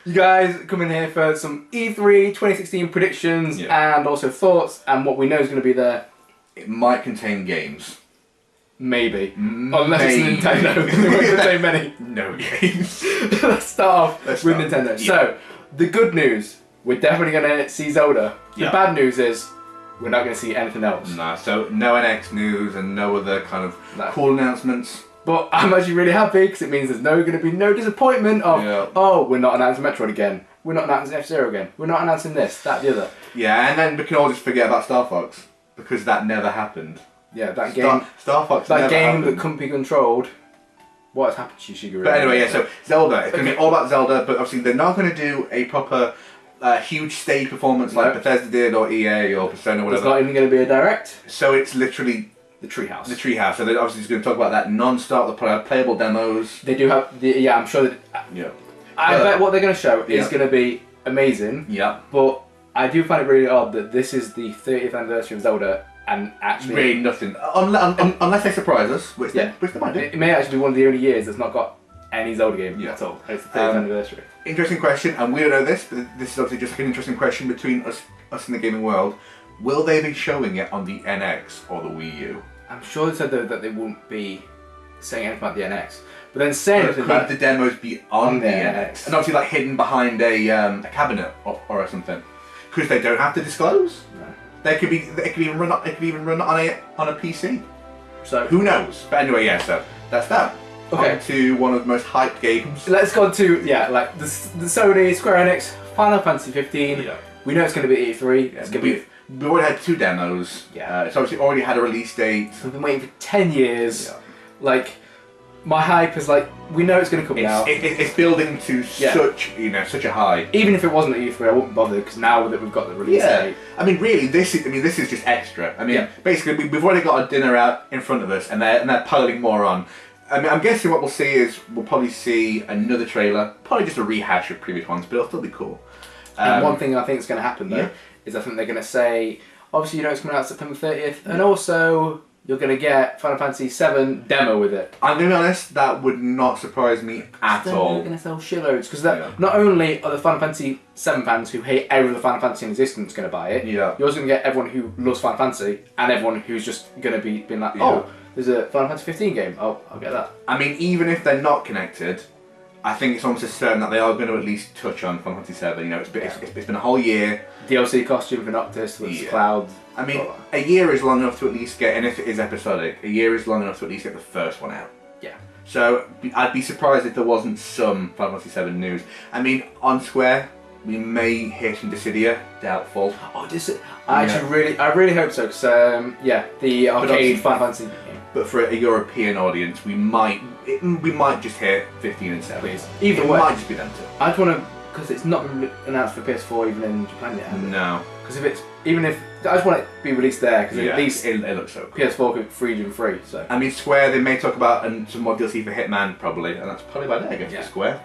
You guys come in here for some E3 2016 predictions and also thoughts and what we know is going to be there. It might contain games. Maybe. Unless it's Nintendo. It won't contain many. No games. Let's start off with Nintendo. Yeah. So, the good news, we're definitely going to see Zelda. The bad news is, we're not going to see anything else. Nah, so no NX news and no other kind of cool announcements. But I'm actually really happy because it means there's going to be no disappointment of, oh, we're not announcing Metroid again. We're not announcing F-Zero again. We're not announcing this, that, the other. Yeah, and then we can all just forget about Star Fox because that never happened. Yeah, that game. Star Fox. That never game happened. that couldn't be controlled. What has happened to Shigeru? But anyway, yeah. So Zelda. It's going to be all about Zelda, but obviously they're not going to do a proper, huge stage performance like Bethesda did or EA or Persona or whatever. It's not even going to be a direct. So it's literally the Treehouse. The Treehouse. So they're obviously just going to talk about that non-stop. They'll probably have playable demos. They do have. Yeah, I'm sure. I bet what they're going to show is going to be amazing. Yeah. But I do find it really odd that this is the 30th anniversary of Zelda. And actually, really nothing. Unless they surprise us, which they might do. It may actually be one of the only years that's not got any Zelda game at all. It's the 30th anniversary. Interesting question, and we don't know this, but this is obviously just like an interesting question between us in the gaming world. Will they be showing it on the NX or the Wii U? I'm sure they said though that they won't be saying anything about the NX. But then saying could the demos be on the NX? And obviously like hidden behind a cabinet or something? Because they don't have to disclose. No. They could even run on a PC. So who knows? But anyway, yeah. So that's that. Okay. On to one of the most hyped games. Let's go on to like the Sony Square Enix Final Fantasy 15. Yeah. We know it's going to be E3. It's going to be. We've already had 2 demos. Yeah. It's obviously already had a release date. We've been waiting for 10 years. Yeah. Like. My hype is like, we know it's going to come out. It's building to such a high. Even if it wasn't at E3, I wouldn't bother because now that we've got the release date. I mean, really, this is just extra. I mean, basically, we've already got a dinner out in front of us, and they're piling more on. I mean, I'm guessing what we'll see is we'll probably see another trailer, probably just a rehash of previous ones, but it'll still be cool. And one thing I think is going to happen though is I think they're going to say, obviously, you know, it's coming out September 30th, and also. You're going to get Final Fantasy VII demo with it. I'm going to be honest, that would not surprise me at all. They're going to sell shitloads. Because not only are the Final Fantasy VII fans who hate every other Final Fantasy in existence going to buy it, you're also going to get everyone who loves Final Fantasy and everyone who's just going to be being like, oh, there's a Final Fantasy 15 game. Oh, I'll get that. I mean, even if they're not connected, I think it's almost certain that they are going to at least touch on Final Fantasy VII. You know, it's been a whole year. DLC costume for Noctis with Cloud. I mean, a year is long enough to at least get, and if it is episodic, a year is long enough to at least get the first one out. Yeah. So I'd be surprised if there wasn't some Final Fantasy VII news. I mean, on Square, we may hear some Dissidia. Doubtful. Oh, I really hope so. Because the arcade Final Fantasy. But for a European audience, we might just hear 15 and 7. Please. Either way, it might just be them two. I just want to, because it's not been announced for PS4 even in Japan yet. No. Because I just want it to be released there because at least it looks so cool. PS4 could be region free. So I mean, Square, they may talk about some more DLC for Hitman probably, and that's probably about it, I guess. For Square.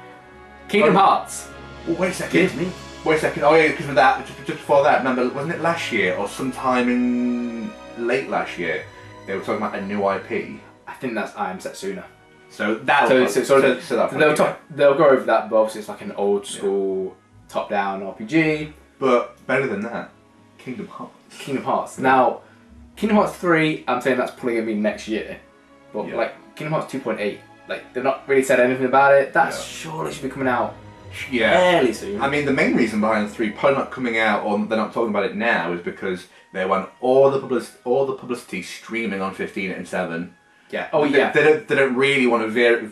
Kingdom Hearts. Oh, wait a second. Wait a second. Oh yeah, because of that, just before that, remember, wasn't it last year or sometime in late last year? They were talking about a new IP. I think that's I Am Setsuna. So they'll go over that, but obviously it's like an old school top-down RPG. But better than that, Kingdom Hearts. Kingdom Hearts. Now, Kingdom Hearts 3, I'm saying that's probably going to be next year. But like Kingdom Hearts 2.8, like they've not really said anything about it. That surely should be coming out fairly soon. I mean, the main reason behind 3 probably not coming out, or they're not talking about it now, is because they want all the publicity streaming on 15 and 7. Yeah. They don't really want to veer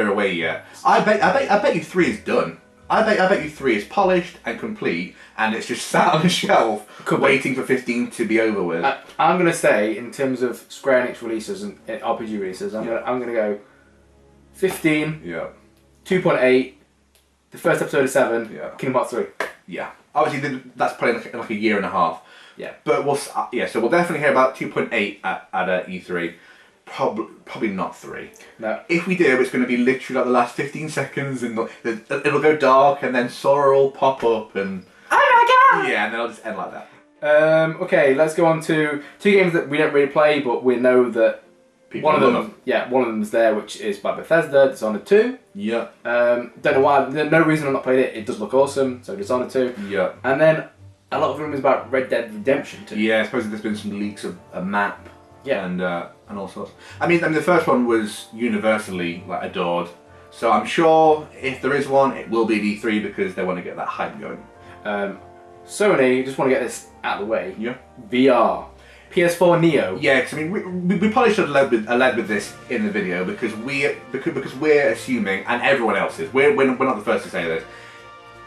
away yet. I bet you 3 is done. I bet you 3 is polished and complete, and it's just sat on the shelf waiting for 15 to be over with. I'm gonna say, in terms of Square Enix releases and RPG releases, I'm gonna go 15. 2.8. The first episode of 7. Kingdom Hearts 3. Yeah. Obviously, that's probably like a year and a half. Yeah. But so we'll definitely hear about 2.8 at E3. Probably not 3. No. If we do, it's going to be literally like the last 15 seconds, and it'll go dark, and then Sora will pop up, and oh my god! Yeah, and then I'll just end like that. Okay, let's go on to 2 games that we don't really play, but we know that people one of them. Yeah, one of them's there, which is by Bethesda, Dishonored 2. Yeah. Don't know why. There's no reason I've not played it. It does look awesome. So Dishonored 2. Yeah. And then a lot of rumours about Red Dead Redemption 2. Yeah, I suppose there's been some leaks of a map. Yeah. And all sorts. I mean, the first one was universally like adored. So I'm sure if there is one, it will be at E3 because they want to get that hype going. Sony, just want to get this out of the way. Yeah. VR. PS4 Neo. Yeah, because I mean, we probably should have led with this in the video because we're assuming, and everyone else is, we're not the first to say this.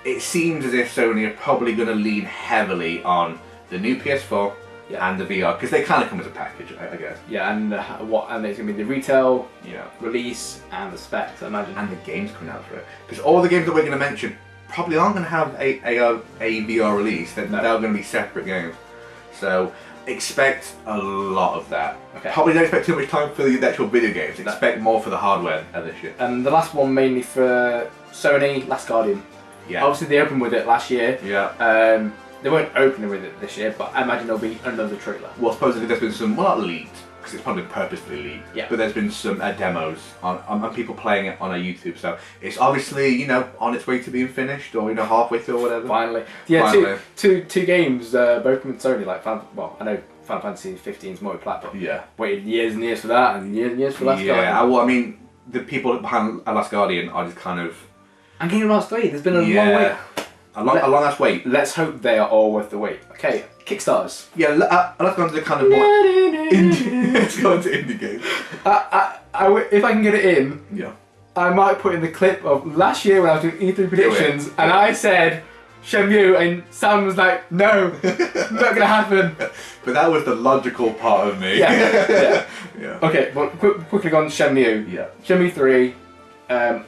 It seems as if Sony are probably going to lean heavily on the new PS4 and the VR because they kind of come as a package, I guess. Yeah, and it's going to be the retail Yeah. release and the specs, I imagine. And the games coming out for it. Because all the games that we're going to mention probably aren't going to have a VR release. They're going to be separate games. So expect a lot of that. Okay. Probably don't expect too much time for the actual video games. Expect more for the hardware this year. And the last one mainly for Sony, Last Guardian. Yeah. Obviously they opened with it last year. Yeah. They won't open with it this year, but I imagine there'll be another trailer. Well, supposedly there's been some, well, not leaked, because it's probably purposefully leaked. Yeah. But there's been some demos on people playing it on YouTube. So it's obviously, on its way to being finished or, halfway through or whatever. Finally. Yeah, Finally. two games, both from Sony, like, I know Final Fantasy 15 is multi-plat, but Yeah. waited years and years for that, and years for Last Guardian. Yeah, well, I mean, the people behind Last Guardian are just kind of... And Kingdom Hearts 3, there's been a long wait. A long ass wait. Let's hope they are all worth the wait. Okay, Kickstarters. Yeah, let's go into the kind of more indie. Let's go into indie games. If I can get it in, Yeah. I might put in the clip of last year when I was doing E3 predictions, and I said Shenmue, and Sam was like, "No, not gonna happen." But that was the logical part of me. Yeah. Yeah. Okay, but quickly on Shenmue. Yeah. Shenmue 3.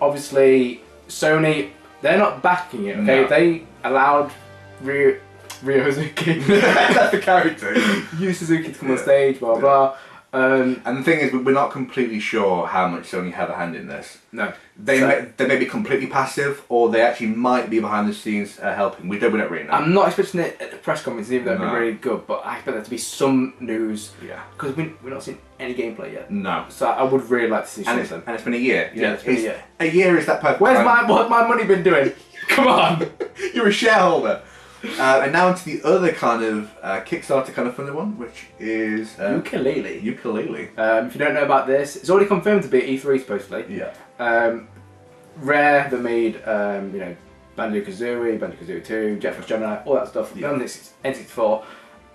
Obviously, Sony, they're not backing it. Okay, No. they allowed Ryo Suzuki, That's the character. Yu Suzuki to come on stage. Blah blah. And the thing is, we're not completely sure how much Sony have a hand in this. No, They may be completely passive, or they actually might be behind the scenes helping. We don't really know. I'm not expecting it at the press conference, even though it'd be No. really good, but I expect there to be some news. Yeah. Because we're not seeing any gameplay yet. No. So I would really like to see And something. it's been a year. Yeah, it's been a year. A year is that perfect What's time. my money been doing? Come on! You're a shareholder. And now into the other kind of Kickstarter kind of funded one, which is Ukulele. Ukulele. If you don't know about this, it's already confirmed to be at E3 supposedly. Yeah. Rare, they made Banjo-Kazooie, Banjo-Kazooie 2, Jet Force Gemini, all that stuff. Yeah. On this N64,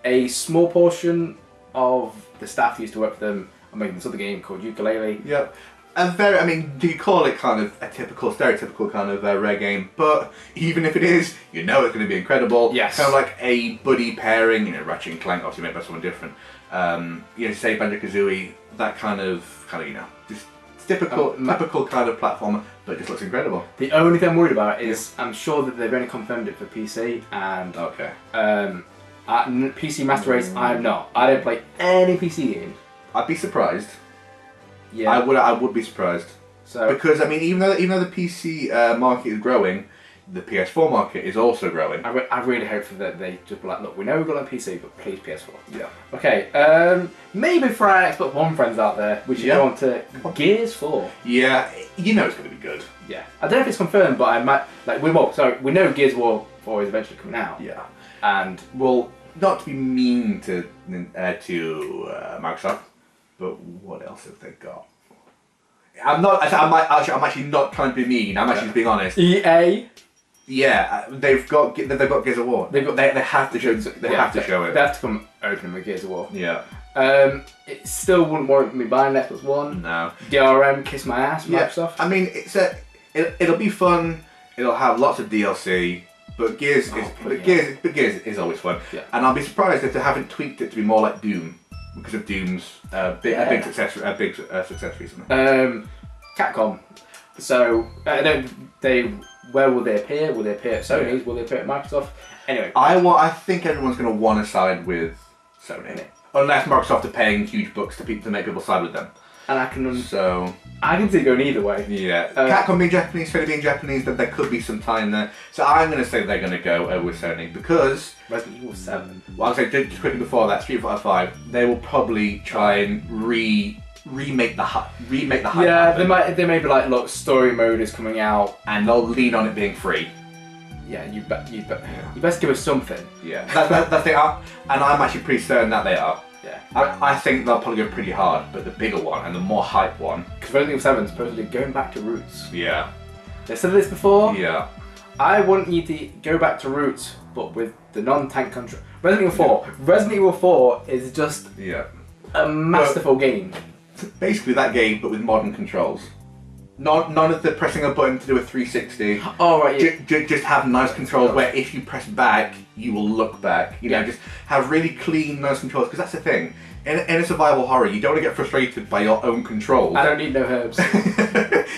a small portion of the staff who used to work for them are making this other game called Ukulele. Yep. Do you call it kind of a stereotypical kind of Rare game? But even if it is, it's going to be incredible. Yes. Kind of like a buddy pairing, Ratchet and Clank, obviously made by someone different. Say Banjo-Kazooie, that kind of just typical kind of platformer, but it just looks incredible. The only thing I'm worried about is I'm sure that they've only confirmed it for PC and Okay. PC Master Race. I'm not. I don't play any PC games. I'd be surprised. Yeah. I would be surprised. So Because I mean, even though the PC market is growing, the PS4 market is also growing. I really hope that they just be like, look, we know we've got on PC, but please PS4. Yeah. Okay. Maybe for our Xbox One friends out there, we should go on to Gears 4. Yeah, it's going to be good. Yeah. I don't know if it's confirmed, but I might we know Gears of War 4 is eventually coming out. Yeah. And Well, not to be mean to Microsoft, but what else have they got? I'm actually not trying to be mean. I'm actually just being honest. EA. Yeah, they've got Gears of War. They have to show. They have to show it. They have to come opening with Gears of War. Yeah. It still wouldn't warrant me buying an Xbox One. No. DRM, kiss my ass, Yeah. Microsoft. I mean, it'll be fun. It'll have lots of DLC. But Gears is always fun. Yeah. And I'll be surprised if they haven't tweaked it to be more like Doom, because of Doom's big success recently. Capcom. So where will they appear? Will they appear at Sony's? Will they appear at Microsoft? Anyway, I think everyone's going to want to side with Sony, unless Microsoft are paying huge bucks to make people side with them. and I can see it going either way. Yeah, Capcom being Japanese, Sony being Japanese, that there could be some tie in there. So I'm going to say they're going to go with Sony because Resident Evil 7. Well, I'll say just quickly before that, Street Fighter 5, they will probably try and remake the hype. Yeah, happen. They may be like, look, story mode is coming out, and they'll lean on it being free. Yeah, you best give us something. Yeah, that's they are, and I'm actually pretty certain that they are. Yeah, I think they'll probably go pretty hard, but the bigger one and the more hype one. Because Resident Evil 7 is supposedly going back to roots. Yeah. They said this before. Yeah. I want you to go back to roots, but with the non-tank control. Resident Evil 4. Yeah. Resident Evil 4 is just a masterful game. Basically that game, but with modern controls. None of the pressing a button to do a 360. Oh right, yeah. Just have nice controls where if you press back, you will look back. You know, just have really clean, nice controls. Because that's the thing. In a survival horror, you don't want to get frustrated by your own controls. I don't need no herbs.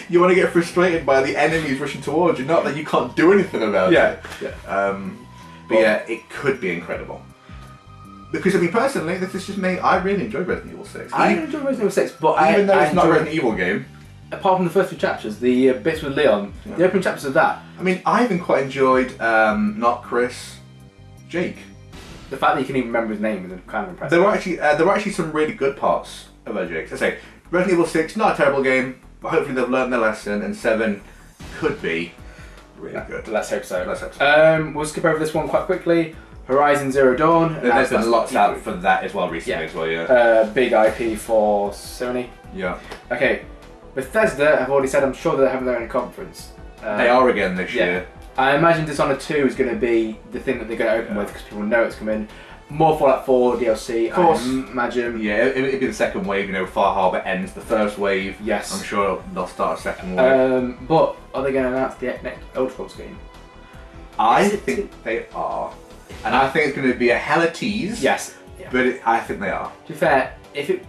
You want to get frustrated by the enemies rushing towards you, not that you can't do anything about it. Yeah. But yeah, it could be incredible. Because I mean, personally, this is just me. I really enjoyed Resident Evil 6. I enjoyed Resident Evil 6, but even though it's not a Resident Evil game. Apart from the first 2 chapters, the bits with Leon, the opening chapters of that. I mean, I even quite enjoyed not Chris, Jake. The fact that you can even remember his name is kind of impressive. There were actually some really good parts about Jake. I say, Resident Evil 6, not a terrible game, but hopefully they've learned their lesson, and 7 could be really good. Let's hope so. We'll skip over this one quite quickly. Horizon Zero Dawn. There's been lots out for that as well recently as well, yeah. Big IP for Sony. Yeah. Okay. Bethesda have already said I'm sure they're having their own conference. They are again this year. I imagine Dishonored 2 is going to be the thing that they're going to open with because people know it's coming. More Fallout 4 DLC, of course. I imagine. Yeah, it'd be the second wave, you know, Far Harbor ends the first wave. Yes. I'm sure they'll start a second wave. But are they going to announce the next Elder Scrolls game? I think they are. And I think it's going to be a hella tease. Yes. Yeah. But I think they are. To be fair, if it...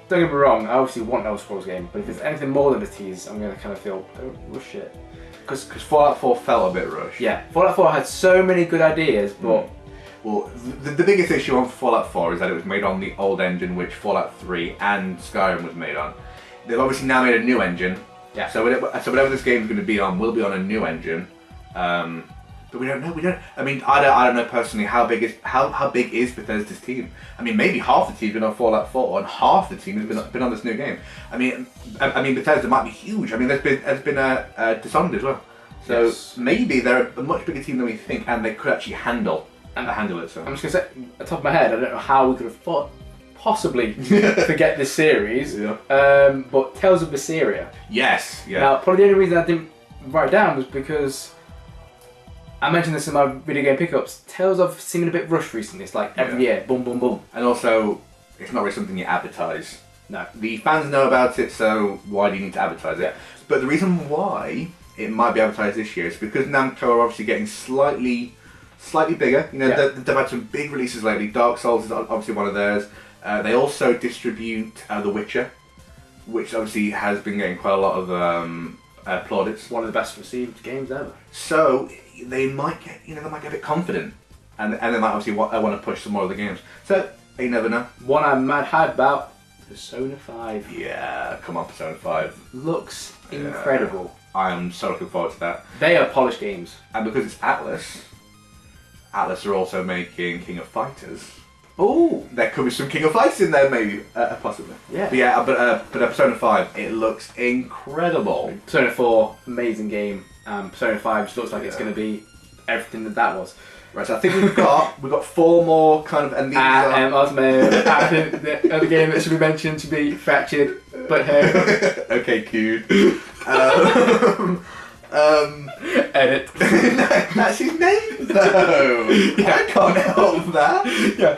Don't get me wrong, I obviously want an Elder Scrolls game, but if it's anything more than a tease, I'm going to kind of feel, don't rush it. Because Fallout 4 felt a bit rushed. Yeah, Fallout 4 had so many good ideas, but... Well, the biggest issue on Fallout 4 is that it was made on the old engine which Fallout 3 and Skyrim was made on. They've obviously now made a new engine. Yeah. So whatever this game is going to be on will be on a new engine. But we don't know. I mean, I don't know personally how big is Bethesda's team. I mean, maybe half the team's been on Fallout 4 and half the team has been on this new game. I mean, Bethesda might be huge. I mean, there's been a Dishonored as well. So maybe they're a much bigger team than we think, and they could actually handle it. So I'm just gonna say, at the top of my head, I don't know how we could have thought possibly forget this series. Yeah. But Tales of Berseria. Yes. Yeah. Now, probably the only reason I didn't write it down was because I mentioned this in my video game pickups. Tales of seeming a bit rushed recently. It's like every year, boom, boom, boom. And also, it's not really something you advertise. No. The fans know about it, so why do you need to advertise it? But the reason why it might be advertised this year is because Namco are obviously getting slightly bigger. You know, they've had some big releases lately. Dark Souls is obviously one of theirs. They also distribute The Witcher, which obviously has been getting quite a lot of plaudits. One of the best received games ever. So they might get a bit confident, and they might obviously want to push some more of the games. So you never know. One I'm mad hyped about, Persona 5. Yeah, come on, Persona 5 looks incredible. I am so looking forward to that. They are polished games, and because it's Atlas are also making King of Fighters. Oh, there could be some King of Fighters in there, maybe, possibly. Yeah. But Persona 5, it looks incredible. Persona 4, amazing game. Persona 5 just looks like it's going to be everything that was. Right, so I think we've got 4 more kind of, and these are... Osmo, the other game that should be mentioned to be Fractured, but hey. Okay, cute. Edit. That's his name though. I can't help that. Yeah.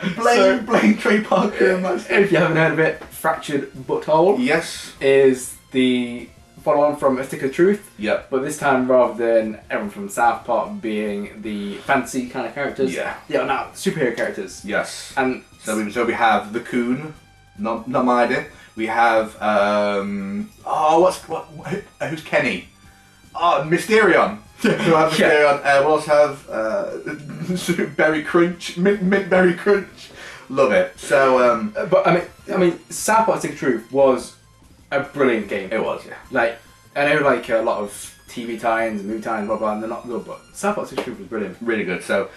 Blame Trey Parker and that stuff. If you haven't heard of it, Fractured Butthole. Yes. Is the follow-on from A Stick of Truth. Yep. But this time, rather than everyone from South Park being the fancy kind of characters, now superhero characters. Yes. And so we have the Coon, not my idea. We have who's Kenny? Oh, Mysterion. So we have Mysterion. We also have Berry Crunch, Mint Berry Crunch. Love it. So, but I mean, South Park: Stick of Truth was a brilliant game. It was, yeah. Like, I know, like a lot of TV tie-ins, movie tie-ins, blah blah, and they're not good, but South Park: Stick of Truth was brilliant. Really good. So,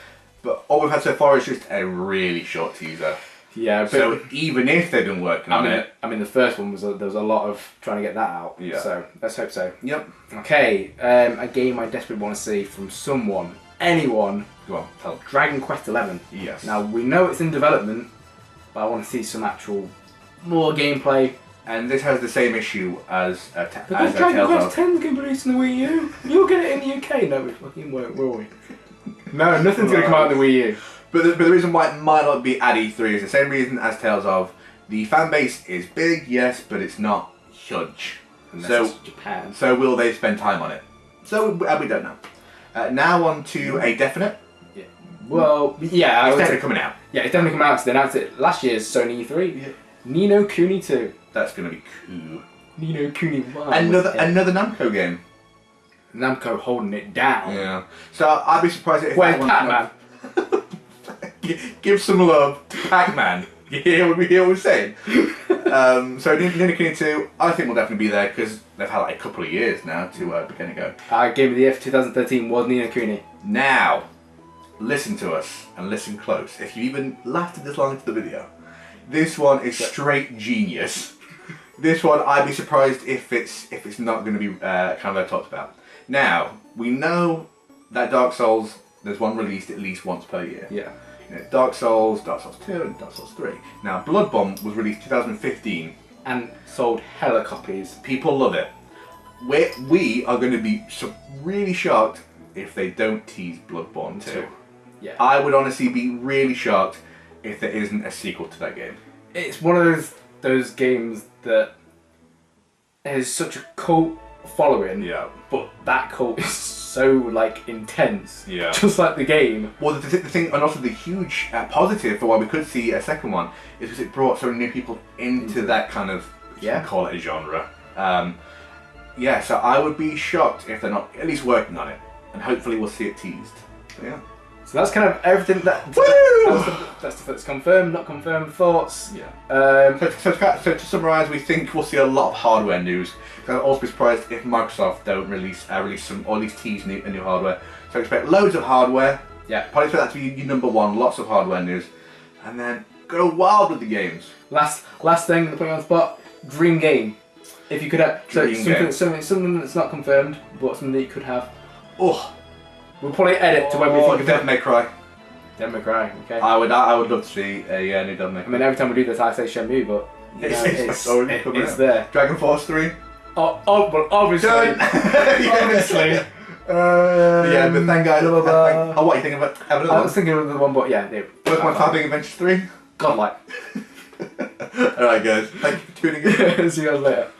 but all we've had so far is just a really short teaser. Yeah, but so even if they've been working on it, I mean, the first one was there was a lot of trying to get that out. Yeah. So let's hope so. Yep. Okay, a game I desperately want to see from someone, anyone. Go on, tell them. Dragon Quest XI. Yes. Now we know it's in development, but I want to see some actual more gameplay. And this has the same issue as Because Dragon Quest 10 is going to be released in the Wii U. You'll get it in the UK. No, we fucking won't, will we? No, nothing's going to come out in the Wii U. But the reason why it might not be at E3 is the same reason as Tales of. The fan base is big, yes, but it's not huge. So Japan. So will they spend time on it? So we don't know. Now on to a definite. Yeah. Well, yeah, it's definitely coming out. Yeah, it's definitely coming out. So they announced it last year's Sony E3. Yeah. Ni no Kuni 2. That's going to be cool. Ni no Kuni 1. Another Namco game. Namco holding it down. Yeah. So I'd be surprised if where's Pac-Man? Give some love to Pac-Man. You hear what we're saying? So Ni no Kuni 2, I think will definitely be there because they've had like a couple of years now to be getting go. Game of the Year for 2013 was Ni no Kuni. Now, listen to us and listen close. If you even lasted this long into the video, this one is straight genius. This one, I'd be surprised if it's not going to be kind of talked about. Now, we know that Dark Souls, there's one released at least once per year. Yeah. You know, Dark Souls 2 and Dark Souls 3. Now, Bloodborne was released 2015. And sold hella copies. People love it. We are going to be really shocked if they don't tease Bloodborne 2. Yeah. I would honestly be really shocked if there isn't a sequel to that game. It's one of those games that has such a cult following. Yeah. But that cult is so like intense. Yeah. Just like the game. Well, the thing, and also the huge positive for why we could see a second one is because it brought so many people into that kind of, call it a genre. Yeah, so I would be shocked if they're not at least working on it, and hopefully we'll see it teased. So, yeah. So that's kind of everything that's the stuff that's confirmed, not confirmed, thoughts. Yeah. So to summarise, we think we'll see a lot of hardware news. I'd also be surprised if Microsoft don't release some, or at least tease new hardware. So expect loads of hardware. Yeah. Probably expect that to be your number one, lots of hardware news. And then go wild with the games. Last thing, putting on the spot, dream game. If you could have something that's not confirmed, but something that you could have. Oh. We'll probably edit to when we think of Devil May Cry. Devil May Cry, okay. I would love to see a new Devil May Cry. I mean, every time we do this, I say Shenmue, but it's there. Dragon Force 3. Well, obviously. Obviously. Yeah, but thank God. What are you thinking about? Have another I was thinking of the one, but yeah. Pokemon Typing Adventures 3. Godlike. Alright, guys. Thank you for tuning in. See you guys later.